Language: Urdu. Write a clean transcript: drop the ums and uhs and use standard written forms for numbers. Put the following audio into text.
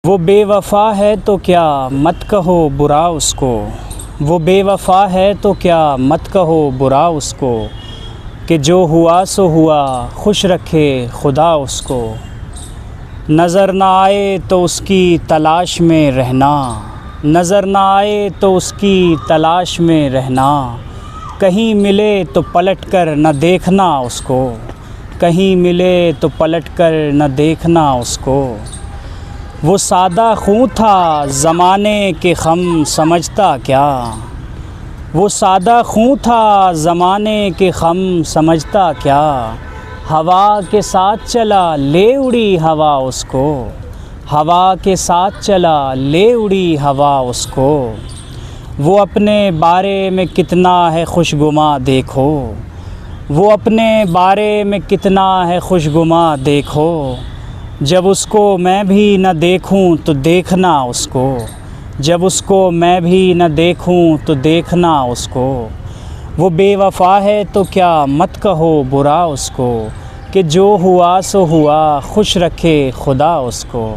وہ بے وفا ہے تو کیا مت کہو برا اس کو، وہ بے وفا ہے تو کیا مت کہو برا اس کو، کہ جو ہوا سو ہوا خوش رکھے خدا اس کو۔ نظر نہ آئے تو اس کی تلاش میں رہنا، نظر نہ آئے تو اس کی تلاش میں رہنا، کہیں ملے تو پلٹ کر نہ دیکھنا اس کو، کہیں ملے تو پلٹ کر نہ دیکھنا اس کو۔ وہ سادہ خوں تھا زمانے کے غم سمجھتا کیا، وہ سادہ خوں تھا زمانے کے غم سمجھتا کیا، ہوا کے ساتھ چلا لے اڑی ہوا اس کو، ہوا کے ساتھ چلا لے اڑی ہوا اس کو۔ وہ اپنے بارے میں کتنا ہے خوشگواں دیکھو، وہ اپنے بارے میں کتنا ہے خوشگواں دیکھو، جب اس کو میں بھی نہ دیکھوں تو دیکھنا اس کو، جب اس کو میں بھی نہ دیکھوں تو دیکھنا اس کو۔ وہ بے وفا ہے تو کیا مت کہو برا اس کو، کہ جو ہوا سو ہوا خوش رکھے خدا اس کو۔